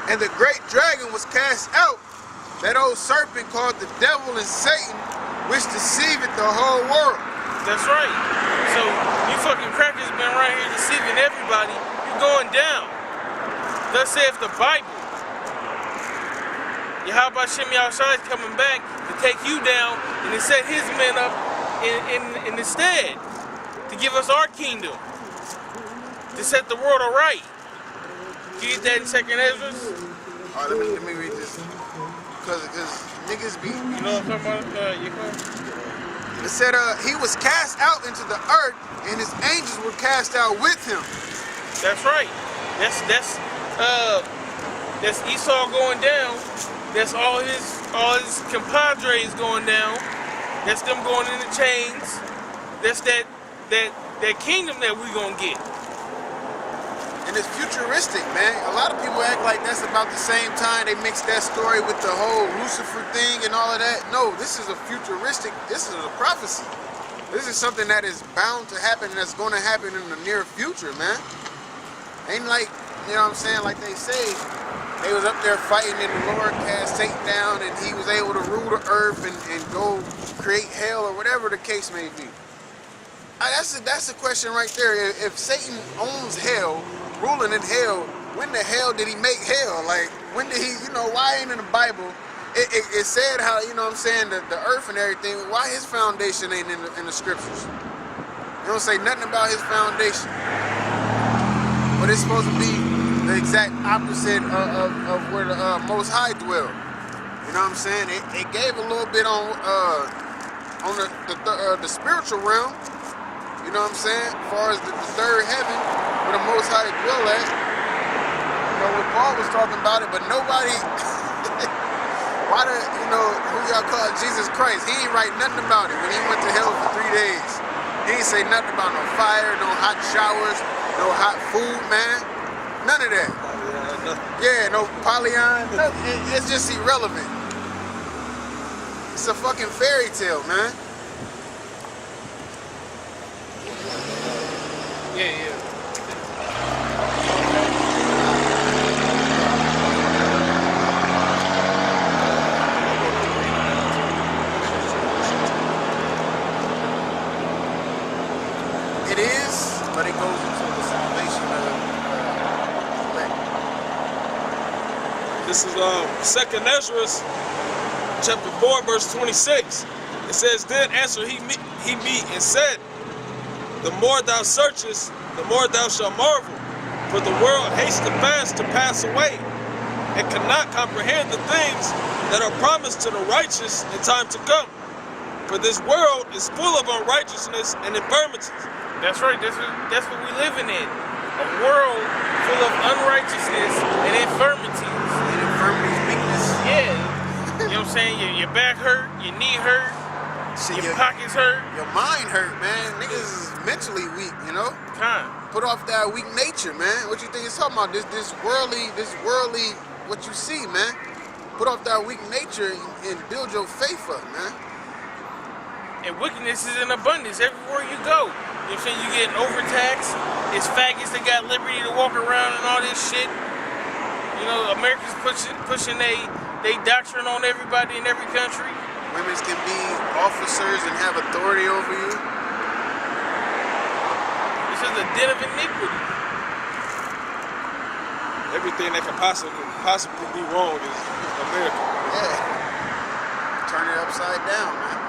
And the great dragon was cast out, that old serpent called the devil and Satan, which deceiveth the whole world. That's right. So you fucking crackers been right here deceiving everybody. You're going down. Thus saith the Bible. Yahweh Shem Yahushua is coming back to take you down and to set his men up in the stead to give us our kingdom, to set the world aright. You get that in 2nd Ezra? Alright, let me read this. Cause niggas be... You know what I'm talking about? It said, he was cast out into the earth, and his angels were cast out with him. That's right. That's Esau going down. That's all his compadres going down. That's them going into chains. That's that kingdom that we gonna get. And it's futuristic, man. A lot of people act like that's about the same time. They mix that story with the whole Lucifer thing and all of that. No, this is a futuristic, this is a prophecy. This is something that is bound to happen and that's going to happen in the near future, man. Ain't like, you know what I'm saying, like they say, they was up there fighting and the Lord cast Satan down and he was able to rule the earth and go create hell or whatever the case may be. That's a question right there. If Satan owns hell, ruling in hell, when the hell did he make hell? Like, when did he, you know, why ain't in the Bible? It said how, you know what I'm saying, the earth and everything, why his foundation ain't in the scriptures? It don't say nothing about his foundation. But it's supposed to be the exact opposite of where the Most High dwell. You know what I'm saying? It gave a little bit on the spiritual realm. You know what I'm saying? As far as the third heaven, where the Most High dwell at. You know, what Paul was talking about it, but nobody, why the, you know, who y'all call Jesus Christ? He ain't write nothing about it when he went to hell for 3 days. He ain't say nothing about no fire, no hot showers, no hot food, man. None of that. Yeah, no polyon. It's just irrelevant. It's a fucking fairy tale, man. Yeah. It is, but it goes into the salvation of the elect. This is 2nd Ezra, chapter 4, verse 26. It says, "Then answered he me and said, the more thou searchest, the more thou shalt marvel. For the world hastes fast to pass away, and cannot comprehend the things that are promised to the righteous in time to come. For this world is full of unrighteousness and infirmities." That's right. That's what we living in. A world full of unrighteousness and infirmities. And infirmities, weakness. Yeah. You know what I'm saying? Your back hurt, your knee hurt, your pockets hurt. Your mind hurt, man. Niggas is mentally weak, you know? Put off that weak nature, man. What you think it's talking about? This worldly, what you see, man. Put off that weak nature and build your faith up, man. And wickedness is in abundance everywhere you go. You know what I'm saying? You getting overtaxed. It's faggots that got liberty to walk around and all this shit. You know, America's pushing they doctrine on everybody in every country. Women can be officers and have authority over you. This is a den of iniquity. Everything that can possibly be wrong is America. Yeah. Turn it upside down, man.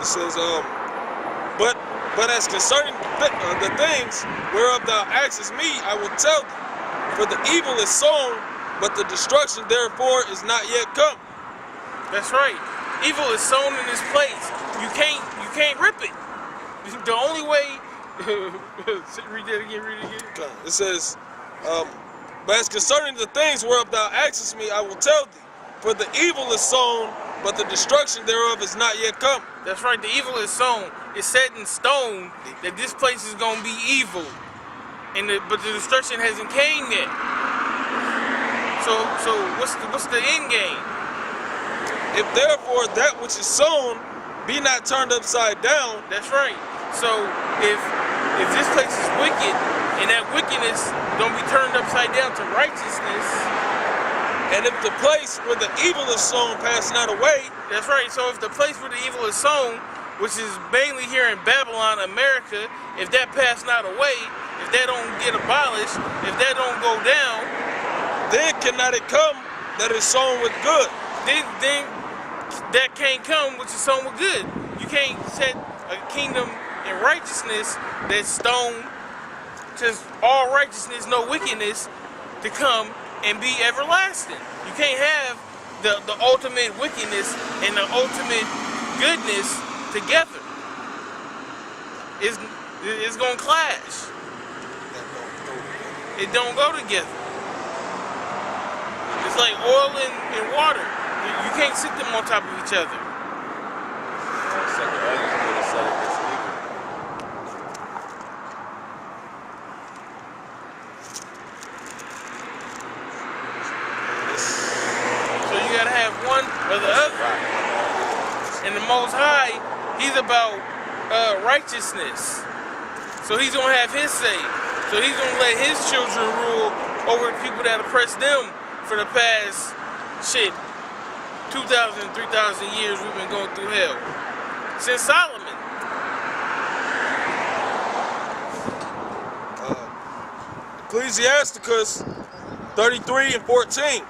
It says, but as concerning the things whereof thou askest me, I will tell thee. For the evil is sown, but the destruction therefore is not yet come. That's right. Evil is sown in this place. You can't rip it. The only way. Read that again. It says, but as concerning the things whereof thou askest me, I will tell thee. For the evil is sown, but the destruction thereof is not yet come. That's right. The evil is sown. It's set in stone that this place is gonna be evil, but the destruction hasn't came yet. So what's the end game? If therefore that which is sown be not turned upside down. That's right. So if this place is wicked, and that wickedness gonna be turned upside down to righteousness. And if the place where the evil is sown pass not away, That's right. So if the place where the evil is sown, which is mainly here in Babylon, America, if that pass not away, if that don't get abolished, if that don't go down, then cannot it come that is sown with good. then that can't come which is sown with good. You can't set a kingdom in righteousness that's stoned, just all righteousness, no wickedness, to come and be everlasting. You can't have the ultimate wickedness and the ultimate goodness together. It's gonna clash. It don't go together. It's like oil and water. You can't sit them on top of each other. So you gotta have one or the other. And the Most High, He's about righteousness. So He's gonna have His say. So He's gonna let His children rule over the people that oppress them for the past 2,000, 3,000 years we've been going through hell. Since Solomon. Ecclesiasticus 33 and 14.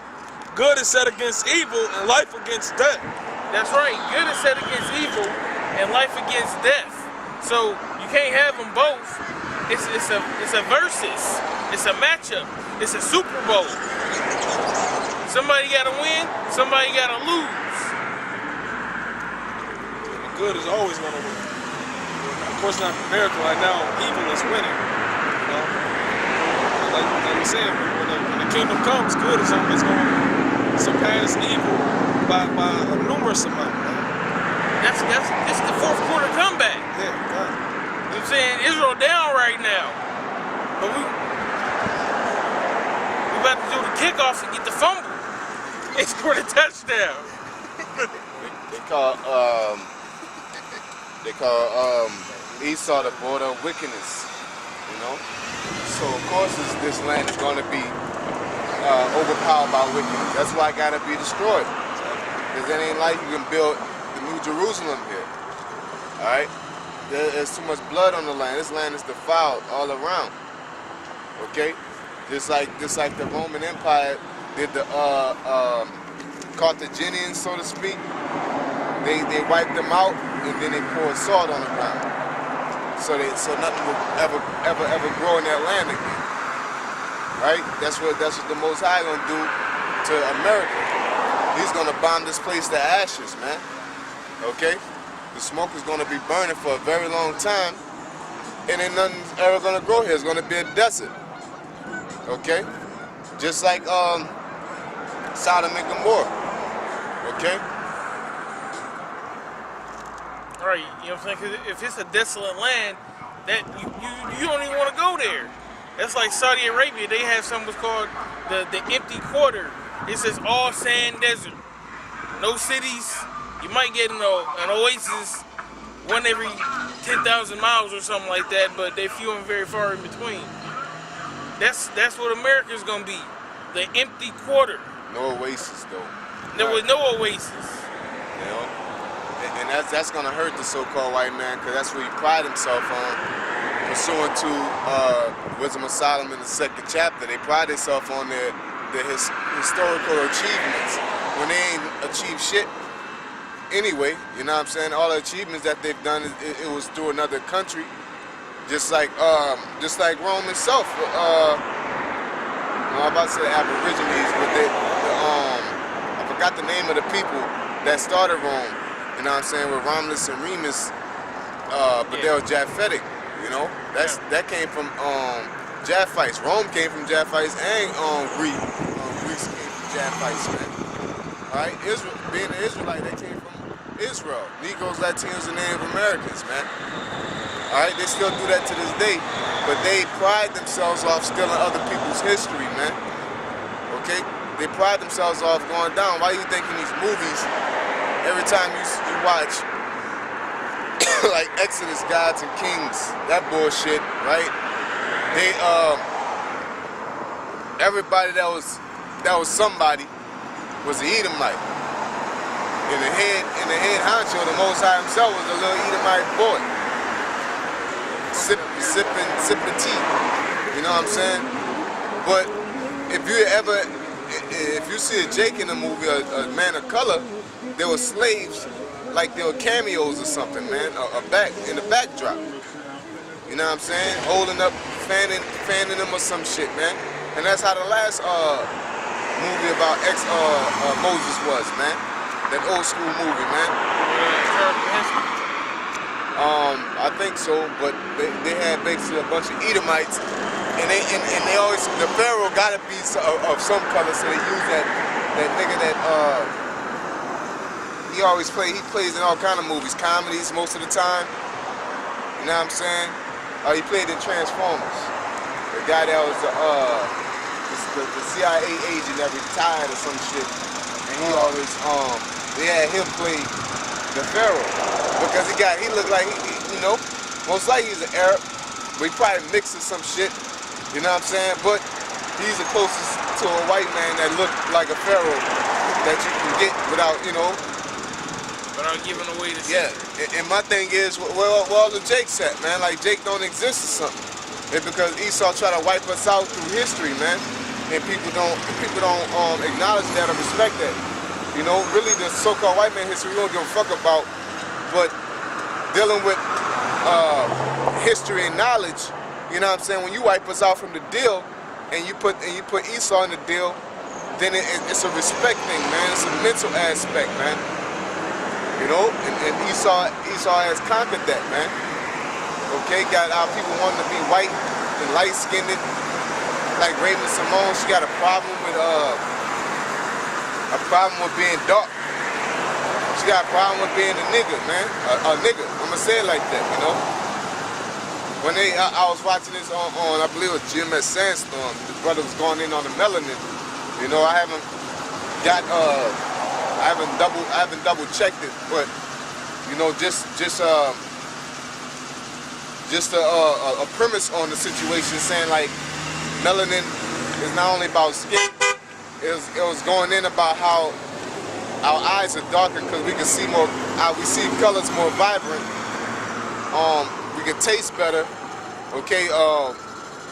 Good is set against evil and life against death. That's right. Good is set against evil and life against death. So you can't have them both. It's a versus. It's a matchup. It's a Super Bowl. Somebody gotta win, somebody gotta lose. The good is always gonna win. Of course not in America right now, evil is winning. You know? Like we said, when the kingdom comes, good is always gonna surpass evil by a numerous amount. This is the fourth quarter comeback. Yeah, God. You know what I'm saying? Israel down right now. But we about to do the kickoff and get the fumble. They scored a touchdown. They call Esau the border of wickedness. You know? So of course this land is gonna be overpowered by wickedness. That's why it gotta be destroyed. Because it ain't like you can build the New Jerusalem here. Alright? There's too much blood on the land. This land is defiled all around. Okay? Just like the Roman Empire did the Carthaginians, so to speak. They wiped them out and then they poured salt on the ground. So nothing will ever grow in that land again. Right? That's what the Most High gonna do to America. He's gonna bomb this place to ashes, man. Okay? The smoke is gonna be burning for a very long time, and then nothing's ever gonna grow here. It's gonna be a desert. Okay? Just like Sodom and Gomorrah. Okay? All right, you know what I'm saying? Because if it's a desolate land, that you don't even want to go there. That's like Saudi Arabia. They have something called the empty quarter. It's just all sand desert. No cities. You might get an oasis one every 10,000 miles or something like that, but they're few and very far in between. That's what America's gonna be. The empty quarter. No oasis though. There was no oasis. You know? And that's gonna hurt the so-called white man, because that's what he pride himself on. Pursuant to Wisdom of Solomon, the 2nd chapter, they pride themselves on their historical achievements when they ain't achieved shit anyway. You know what I'm saying? All the achievements that they've done, it was through another country. Just like Rome itself. I'm about to say Aborigines, but I forgot the name of the people that started Rome. You know what I'm saying? With Romulus and Remus, but they were Japhetic. You know, that came from Japhites. Rome came from Japhites, and Greece came from Japhites, man. All right, being an Israelite, they came from Israel. Negroes, Latinos, and Native Americans, man. All right, they still do that to this day, but they pride themselves off stealing other people's history, man. Okay, they pride themselves off going down. Why do you think in these movies, every time you watch like Exodus, Gods and Kings, that bullshit, right? They everybody that was somebody was an Edomite. And the head honcho, the Most High himself, was a little Edomite boy. Sipping tea. You know what I'm saying? But if you see a Jake in the movie, a man of color, they were slaves, like they were cameos or something, man. In the backdrop. You know what I'm saying? Holding up, fanning them or some shit, man. And that's how the last movie about Moses was, man. That old school movie, man. I think so, but they had basically a bunch of Edomites, and they always, the Pharaoh gotta be of some color, so they use that nigga that he plays in all kind of movies, comedies most of the time. You know what I'm saying? He played in Transformers. The guy that was the CIA agent that retired or some shit, and he always they had him play the Pharaoh because he looked like you know, most likely he's an Arab, but he probably mixed with some shit. You know what I'm saying? But he's the closest to a white man that looked like a Pharaoh that you can get without, you know. Without giving away the yeah. And my thing is, well, the Jake's at, man. Like Jake don't exist or something. It's because Esau try to wipe us out through history, man. And people don't acknowledge that or respect that. You know, really the so-called white man history we don't give a fuck about, but dealing with history and knowledge, you know what I'm saying? When you wipe us out from the deal and you put Esau in the deal, then it's a respect thing, man. It's a mental aspect, man. You know, and Esau has conquered that, man. Okay, got our people wanting to be white and light-skinned. Like Raven Simone, she got a problem with being dark. She got a problem with being a nigga, man. A nigga. I'ma say it like that, you know. When I was watching this on I believe it was Jim at Sandstorm. The brother was going in on the melanin. You know, I haven't double checked it, but you know, just a premise on the situation, saying like melanin is not only about skin. It was going in about how our eyes are darker because we can see more. We see colors more vibrant. We can taste better. Okay.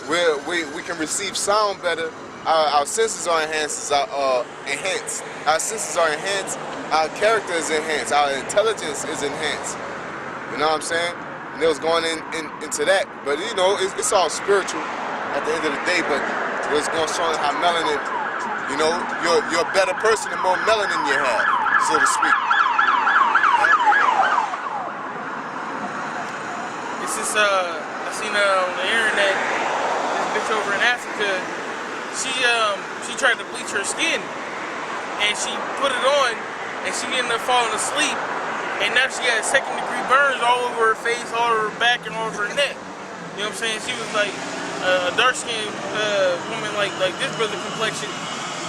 We can receive sound better. Our senses are enhanced. Our senses are enhanced. Our character is enhanced. Our intelligence is enhanced. You know what I'm saying? And it was going into that. But you know, it's all spiritual at the end of the day. But it was going to show how melanin. You know, you're a better person the more melanin you have, so to speak. This is I seen on the internet this bitch over in Africa. She tried to bleach her skin, and she put it on, and she ended up falling asleep, and now she got second-degree burns all over her face, all over her back, and all over her neck. You know what I'm saying? She was like a dark-skinned woman, like this brother complexion.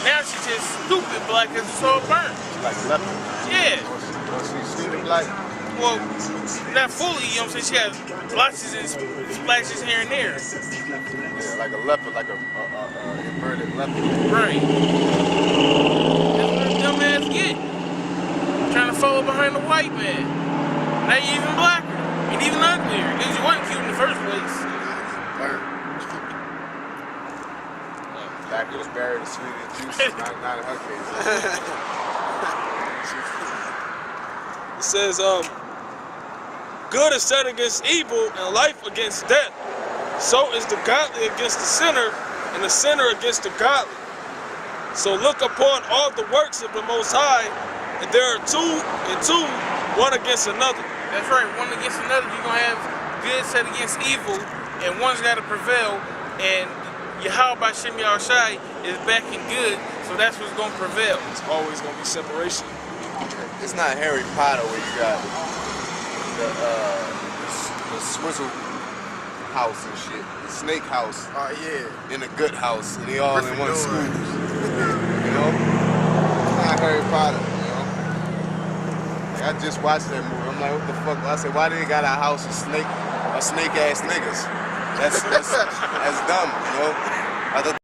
Now she's just stupid black as it's all burnt. Like leopard? Yeah. Was she stupid black? Well, not fully, you know what I'm saying? She has blotches and splashes here and there. Yeah, like a leopard, like a inverted leopard. Right. That's what a dumbass get. Trying to follow behind the white man. Now you're even blacker and even uglier. Because you wasn't cute in the first place. Burnt. Black was buried in sweet and juicy, not in her case. It says, good is set against evil and life against death. So is the godly against the sinner and the sinner against the godly. So look upon all the works of the Most High, and there are two, one against another. That's right, one against another. You're going to have good set against evil, and one's got to prevail, and Yahweh Bashim Yahushai is backing good, so that's what's going to prevail. It's always going to be separation. It's not Harry Potter where you got the swizzle house and shit, the snake house. Oh yeah. In the good house, and they all in one Gryffindor. school. You know, it's not Harry Potter. You know, like I just watched that movie. I'm like, what the fuck? I said, why they got our house of snake ass niggas? That's dumb, you know. I thought